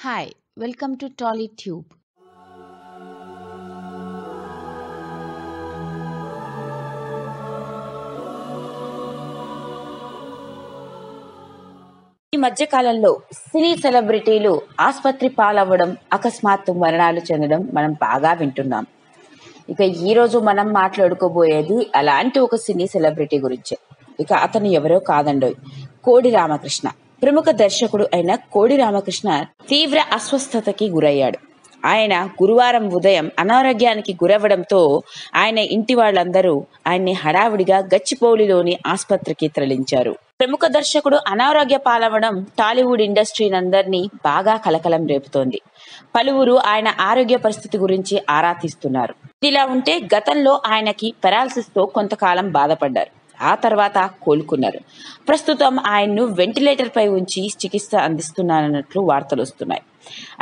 Hi, welcome to TollyTube. ఈ మధ్య కాలంలో సినీ సెలబ్రిటీలు ఆసుపత్రి పాలవ్వడం, అకస్మాత్తు మరణాలు చెందడం మనం బాగా వింటున్నాం. ఇక ఈ రోజు మనం మాట్లాడుకోబోయేది అలాంటి ఒక సినీ సెలబ్రిటీ గురించే. ఇక అతను ఎవరో కాదండోయ్, కోడి రామకృష్ణ. ప్రముఖ దర్శకుడు అయిన కోడి రామకృష్ణ తీవ్ర అస్వస్థతకి గురయ్యాడు. ఆయన గురువారం ఉదయం అనారోగ్యానికి గురవ్వడంతో ఆయన ఇంటి వాళ్ళందరూ ఆయన్ని హడావుడిగా గచ్చిబౌలిలోని ఆసుపత్రికి తరలించారు. ప్రముఖ దర్శకుడు అనారోగ్య పాలవడం టాలీవుడ్ ఇండస్ట్రీనందరినీ బాగా కలకలం రేపుతోంది. పలువురు ఆయన ఆరోగ్య పరిస్థితి గురించి ఆరా తీస్తున్నారు. ఇలా ఉంటే గతంలో ఆయనకి పెరాలసిస్ తో కొంతకాలం బాధపడ్డారు. ఆ తర్వాత కోలుకున్నారు. ప్రస్తుతం ఆయన్ను వెంటిలేటర్ పై ఉంచి చికిత్స అందిస్తున్నారన్నట్లు వార్తలు వస్తున్నాయి.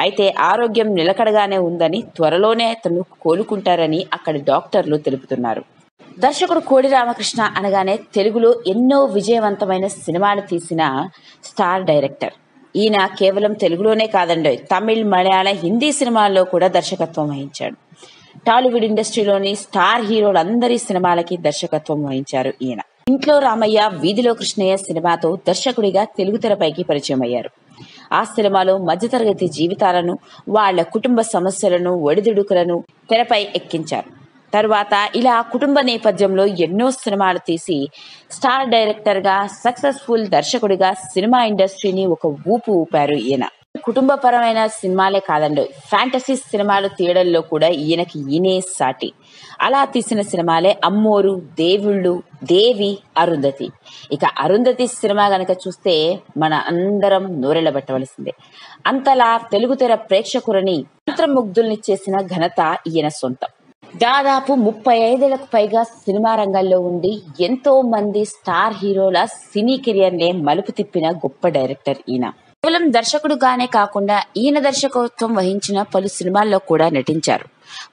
అయితే ఆరోగ్యం నిలకడగానే ఉందని, త్వరలోనే అతను కోలుకుంటారని అక్కడి డాక్టర్లు తెలుపుతున్నారు. దర్శకుడు కోడి రామకృష్ణ అనగానే తెలుగులో ఎన్నో విజయవంతమైన సినిమాలు తీసిన స్టార్ డైరెక్టర్. ఈయన కేవలం తెలుగులోనే కాదండి, తమిళ్, మలయాళ, హిందీ సినిమాల్లో కూడా దర్శకత్వం వహించాడు. టాలీవుడ్ ఇండస్ట్రీలోని స్టార్ హీరోలందరి సినిమాలకి దర్శకత్వం వహించారు ఈయన. ఇంట్లో రామయ్య, వీధిలో కృష్ణయ్య సినిమాతో దర్శకుడిగా తెలుగు తెరపైకి పరిచయం అయ్యారు. ఆ సినిమాలో మధ్యతరగతి జీవితాలను, వాళ్ల కుటుంబ సమస్యలను, ఒడిదుడుకులను తెరపై ఎక్కించారు. తరువాత ఇలా కుటుంబ నేపథ్యంలో ఎన్నో సినిమాలు తీసి స్టార్ డైరెక్టర్ గా, సక్సెస్ఫుల్ దర్శకుడిగా సినిమా ఇండస్ట్రీని ఒక ఊపు ఊపారు ఈయన. కుటుంబపరమైన సినిమాలే కాదండి, ఫ్యాంటసీ సినిమాలు తీయడంలో కూడా ఈయనే సాటి. అలా తీసిన సినిమాలే అమ్మోరు, దేవుళ్ళు, దేవి, అరుంధతి. ఇక అరుంధతి సినిమా గనక చూస్తే మన అందరం నోరెళ్లబెట్టవలసిందే. అంతలా తెలుగు తెర ప్రేక్షకులని మంత్రముగ్ధుల్ని చేసిన ఘనత ఈయన సొంతం. దాదాపు 35 ఏళ్లకు పైగా సినిమా రంగంలో ఉండి ఎంతో మంది స్టార్ హీరోల సినీ కెరియర్ నే మలుపు తిప్పిన గొప్ప డైరెక్టర్ ఈయన. కేవలం దర్శకుడుగానే కాకుండా ఈయన దర్శకత్వం వహించిన పలు సినిమాల్లో కూడా నటించారు.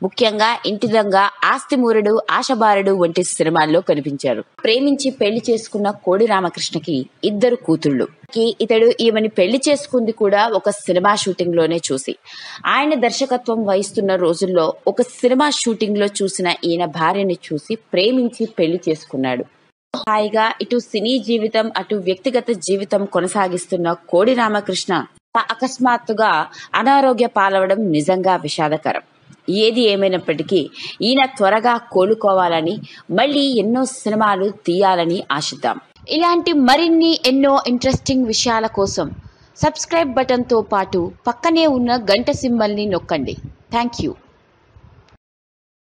ముఖ్యంగా ఇంటి దొంగ, ఆస్తిమూరుడు, ఆశబారుడు వంటి సినిమాల్లో కనిపించారు. ప్రేమించి పెళ్లి చేసుకున్న కోడి రామకృష్ణకి 2 కూతుళ్లు. ఇతడు ఈమెని పెళ్లి చేసుకుంది కూడా ఒక సినిమా షూటింగ్ లోనే చూసి. ఆయన దర్శకత్వం వహిస్తున్న రోజుల్లో ఒక సినిమా షూటింగ్ లో చూసిన ఈయన భార్యని చూసి ప్రేమించి పెళ్లి చేసుకున్నాడు. హాయిగా ఇటు సినీ జీవితం, అటు వ్యక్తిగత జీవితం కొనసాగిస్తున్న కోడి రామకృష్ణ అకస్మాత్తుగా అనారోగ్య పాలవడం నిజంగా విషాదకరం. ఏది ఏమైనప్పటికీ ఈయన త్వరగా కోలుకోవాలని, మళ్ళీ ఎన్నో సినిమాలు తీయాలని ఆశిద్దాం. ఇలాంటి మరిన్ని ఎన్నో ఇంట్రెస్టింగ్ విషయాల కోసం సబ్స్క్రైబ్ బటన్ తో పాటు పక్కనే ఉన్న గంట సింబల్ ని నొక్కండి. Thank you.